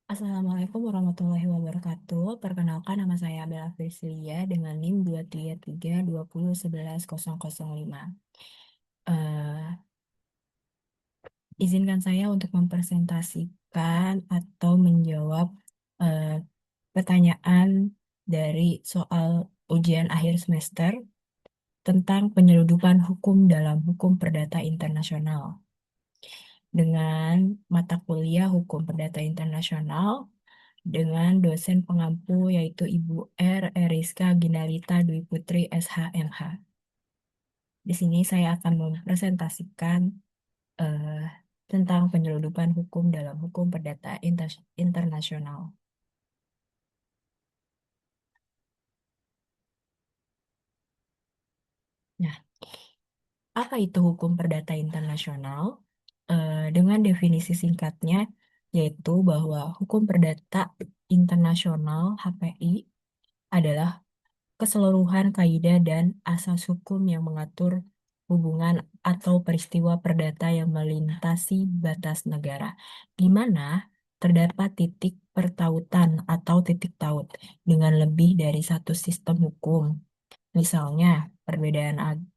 Assalamualaikum warahmatullahi wabarakatuh. Perkenalkan nama saya Bella Priscilia dengan NIM 23320110005. Eh, Izinkan saya untuk mempresentasikan atau menjawab eh, pertanyaan dari soal ujian akhir semester tentang penyeludupan hukum dalam hukum perdata internasional dengan mata kuliah Hukum Perdata Internasional dengan dosen pengampu yaitu Ibu Eriska Ginalita Dwi Putri SHMH. Di sini saya akan mempresentasikan eh, tentang penyeludupan hukum dalam hukum perdata internasional. Nah, apa itu hukum perdata internasional? Dengan definisi singkatnya, yaitu bahwa hukum perdata internasional (HPI) adalah keseluruhan kaidah dan asas hukum yang mengatur hubungan atau peristiwa perdata yang melintasi batas negara, di mana terdapat titik pertautan atau titik taut dengan lebih dari satu sistem hukum. Misalnya, perbedaan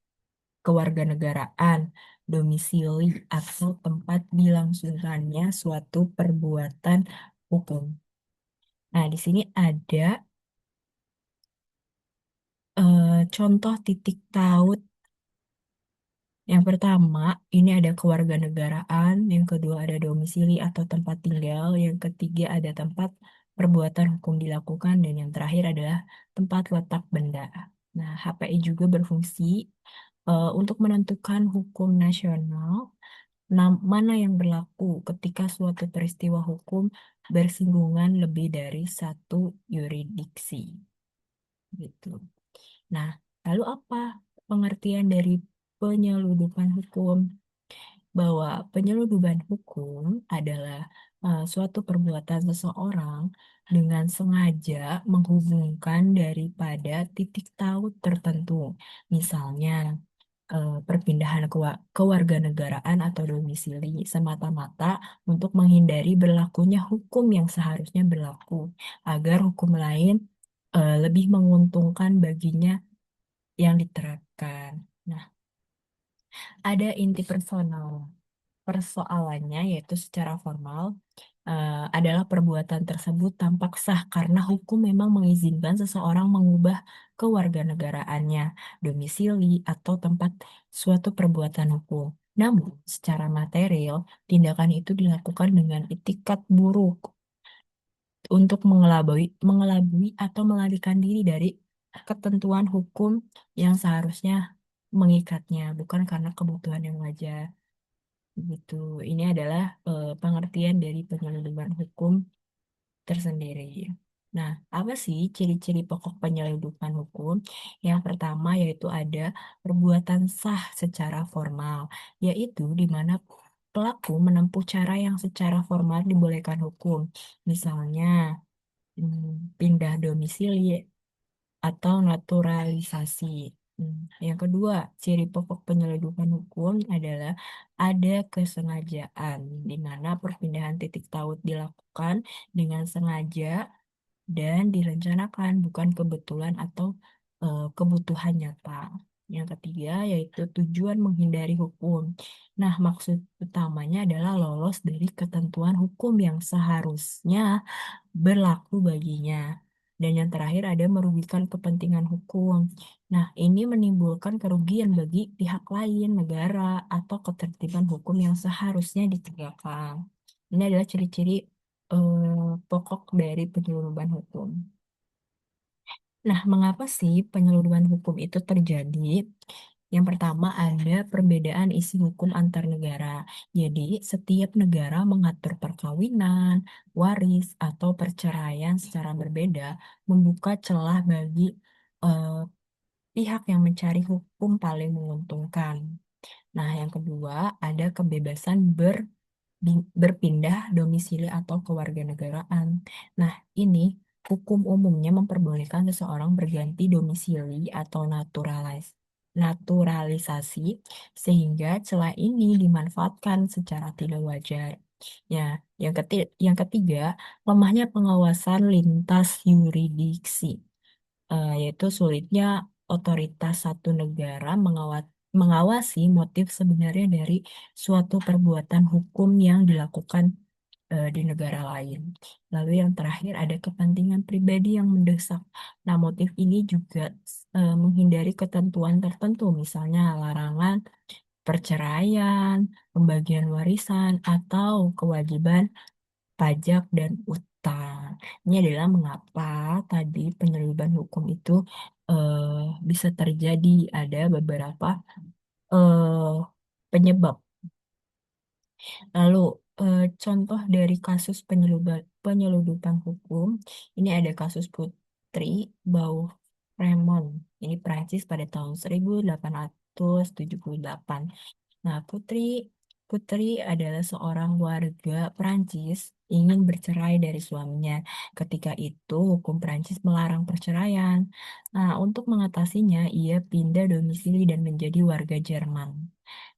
kewarganegaraan, domisili, atau tempat dilangsungkannya suatu perbuatan hukum. Nah, di sini ada contoh titik taut. Yang pertama, ini ada kewarganegaraan, yang kedua ada domisili atau tempat tinggal, yang ketiga ada tempat perbuatan hukum dilakukan, dan yang terakhir adalah tempat letak benda. Nah, HPI juga berfungsi untuk menentukan hukum nasional, mana yang berlaku ketika suatu peristiwa hukum bersinggungan lebih dari satu yurisdiksi. Gitu. Nah, lalu apa pengertian dari penyeludupan hukum? Bahwa penyeludupan hukum adalah suatu perbuatan seseorang dengan sengaja menghubungkan daripada titik taut tertentu. Misalnya, perpindahan kewarganegaraan atau domisili semata-mata untuk menghindari berlakunya hukum yang seharusnya berlaku, agar hukum lain lebih menguntungkan baginya yang diterapkan. Nah, ada inti persoalannya, yaitu secara formal adalah perbuatan tersebut tampak sah karena hukum memang mengizinkan seseorang mengubah kewarganegaraannya, domisili, atau tempat suatu perbuatan hukum. Namun, secara material, tindakan itu dilakukan dengan itikat buruk untuk mengelabui atau melarikan diri dari ketentuan hukum yang seharusnya mengikatnya, bukan karena kebutuhan yang wajar. Gitu. Ini adalah pengertian dari penyelundupan hukum tersendiri. Nah, apa sih ciri-ciri pokok penyelundupan hukum? Yang pertama yaitu ada perbuatan sah secara formal, yaitu di mana pelaku menempuh cara yang secara formal dibolehkan hukum. Misalnya, pindah domisili atau naturalisasi. Hmm, Yang kedua, ciri pokok penyelundupan hukum adalah ada kesengajaan, di mana perpindahan titik taut dilakukan dengan sengaja dan direncanakan, bukan kebetulan atau kebutuhan nyata. Yang ketiga, yaitu tujuan menghindari hukum. Nah, maksud utamanya adalah lolos dari ketentuan hukum yang seharusnya berlaku baginya. Dan yang terakhir ada merugikan kepentingan hukum. Nah, ini menimbulkan kerugian bagi pihak lain, negara, atau ketertiban hukum yang seharusnya ditegakkan. Ini adalah ciri-ciri pokok dari penyelundupan hukum. Nah, mengapa sih penyeludupan hukum itu terjadi? Yang pertama, ada perbedaan isi hukum antar negara. Jadi, setiap negara mengatur perkawinan, waris, atau perceraian secara berbeda, membuka celah bagi eh, pihak yang mencari hukum paling menguntungkan. Nah, yang kedua, ada kebebasan berpindah domisili atau kewarganegaraan. Nah, ini hukum umumnya memperbolehkan seseorang berganti domisili atau naturalisasi sehingga celah ini dimanfaatkan secara tidak wajar. Ya, yang ketiga, lemahnya pengawasan lintas yurisdiksi, yaitu sulitnya otoritas satu negara mengawasi motif sebenarnya dari suatu perbuatan hukum yang dilakukan di negara lain. Lalu yang terakhir ada kepentingan pribadi yang mendesak. Nah, motif ini juga menghindari ketentuan tertentu, misalnya larangan perceraian, pembagian warisan, atau kewajiban pajak dan utang. Ini adalah mengapa tadi penyeludupan hukum itu bisa terjadi. Ada beberapa eh, penyebab. Lalu contoh dari kasus penyeludupan hukum, ini ada kasus Putri Beaufremont. Ini Prancis pada tahun 1878. Nah, Putri adalah seorang warga Prancis ingin bercerai dari suaminya. Ketika itu, hukum Prancis melarang perceraian. Nah, untuk mengatasinya, ia pindah domisili dan menjadi warga Jerman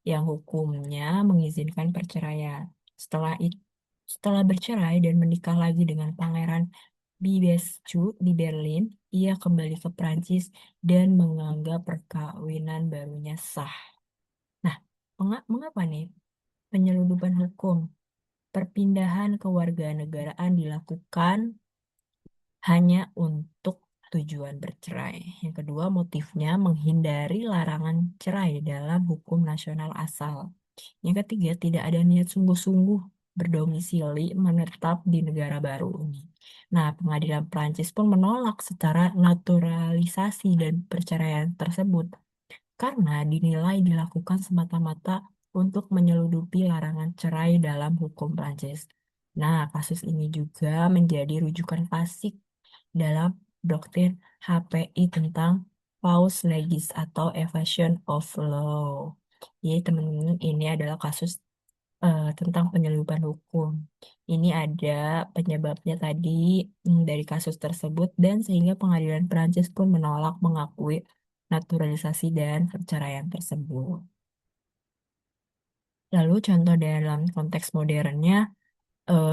yang hukumnya mengizinkan perceraian. Setelah itu, setelah bercerai dan menikah lagi dengan Pangeran Bibescu di Berlin, ia kembali ke Prancis dan menganggap perkawinan barunya sah. Nah, mengapa nih penyeludupan hukum? Perpindahan kewarganegaraan dilakukan hanya untuk tujuan bercerai. Yang kedua, motifnya menghindari larangan cerai dalam hukum nasional asal. Yang ketiga, tidak ada niat sungguh-sungguh berdomisili menetap di negara baru ini. Nah, pengadilan Prancis pun menolak secara naturalisasi dan perceraian tersebut karena dinilai dilakukan semata-mata untuk menyeludupi larangan cerai dalam hukum Prancis. Nah, kasus ini juga menjadi rujukan klasik dalam doktrin HPI tentang Paus Legis atau evasion of law. Jadi teman-teman ini adalah kasus tentang penyeludupan hukum. Ini ada penyebabnya tadi dari kasus tersebut dan sehingga pengadilan Perancis pun menolak mengakui naturalisasi dan perceraian tersebut. Lalu contoh dalam konteks modernnya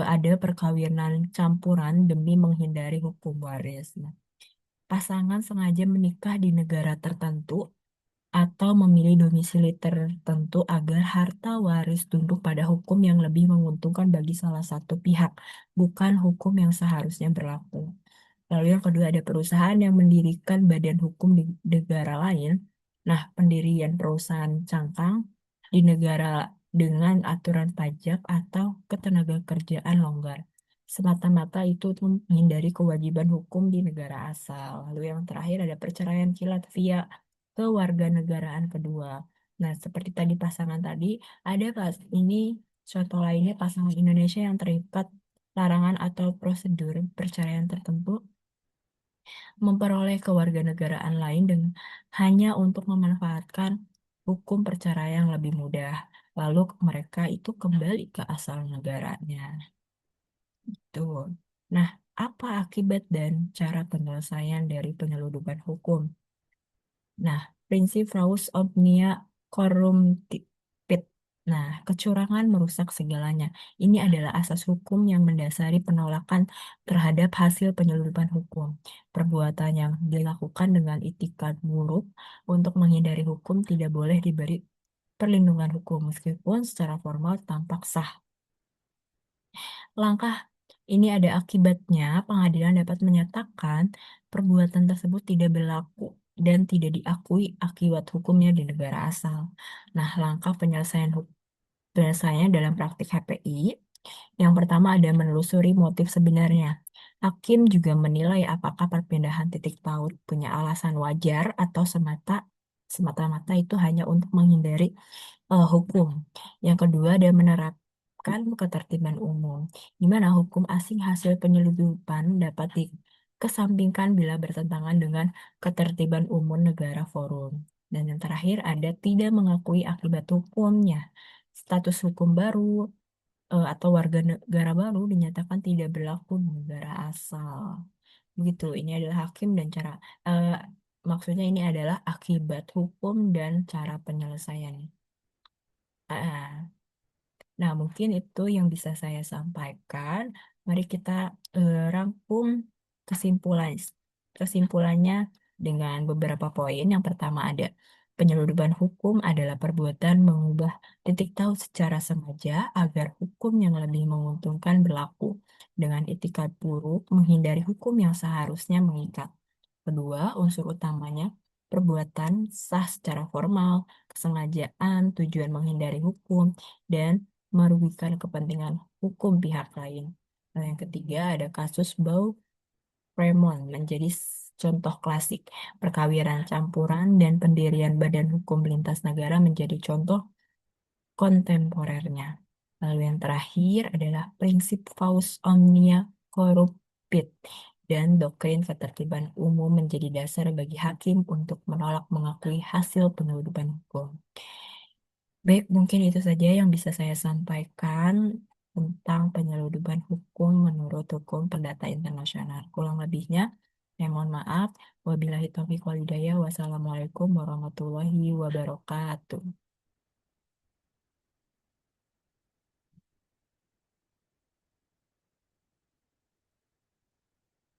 ada perkawinan campuran demi menghindari hukum waris. Nah, pasangan sengaja menikah di negara tertentu atau memilih domisili tertentu agar harta waris tunduk pada hukum yang lebih menguntungkan bagi salah satu pihak, bukan hukum yang seharusnya berlaku. Lalu yang kedua ada perusahaan yang mendirikan badan hukum di negara lain. Nah, pendirian perusahaan cangkang di negara dengan aturan pajak atau ketenaga kerjaan longgar. Semata-mata itu untuk menghindari kewajiban hukum di negara asal. Lalu yang terakhir ada perceraian kilat via kewarganegaraan kedua. Nah, seperti tadi pasangan tadi, ada pas ini contoh lainnya pasangan Indonesia yang terikat larangan atau prosedur perceraian tertentu memperoleh kewarganegaraan lain dengan hanya untuk memanfaatkan hukum perceraian yang lebih mudah. Lalu mereka itu kembali ke asal negaranya. Tuh. Nah, apa akibat dan cara penyelesaian dari penyeludupan hukum? Nah, prinsip Raus omnia corrumpit. Nah, kecurangan merusak segalanya. Ini adalah asas hukum yang mendasari penolakan terhadap hasil penyeludupan hukum. Perbuatan yang dilakukan dengan itikat buruk untuk menghindari hukum tidak boleh diberi perlindungan hukum meskipun secara formal tampak sah. Langkah ini ada akibatnya, pengadilan dapat menyatakan perbuatan tersebut tidak berlaku dan tidak diakui akibat hukumnya di negara asal. Nah, langkah penyelesaiannya dalam praktik HPI, yang pertama ada menelusuri motif sebenarnya. Hakim juga menilai apakah perpindahan titik paut punya alasan wajar atau semata-mata itu hanya untuk menghindari hukum. Yang kedua, dia menerapkan ketertiban umum, di mana hukum asing hasil penyeludupan dapat dikesampingkan bila bertentangan dengan ketertiban umum negara forum. Dan yang terakhir, ada tidak mengakui akibat hukumnya. Status hukum baru atau warga negara baru dinyatakan tidak berlaku di negara asal. Begitu, ini adalah hakim dan cara, eh, maksudnya ini adalah akibat hukum dan cara penyelesaiannya. Ah, Nah, mungkin itu yang bisa saya sampaikan. Mari kita rangkum kesimpulan kesimpulannya dengan beberapa poin. Yang pertama ada penyeludupan hukum adalah perbuatan mengubah titik tahu secara sengaja agar hukum yang lebih menguntungkan berlaku dengan itikat buruk menghindari hukum yang seharusnya mengikat. Kedua, unsur utamanya perbuatan sah secara formal, kesengajaan, tujuan menghindari hukum, dan merugikan kepentingan hukum pihak lain. Nah, yang ketiga ada kasus Bau Fremont menjadi contoh klasik. Perkawinan campuran dan pendirian badan hukum lintas negara menjadi contoh kontemporernya. Lalu yang terakhir adalah prinsip Faus Omnia Corrupit dan doktrin ketertiban umum menjadi dasar bagi hakim untuk menolak mengakui hasil penyeludupan hukum. Baik, mungkin itu saja yang bisa saya sampaikan tentang penyeludupan hukum menurut hukum perdata internasional. Kurang lebihnya, saya mohon maaf. Wabillahi taufiq wal hidayah. Wassalamualaikum warahmatullahi wabarakatuh.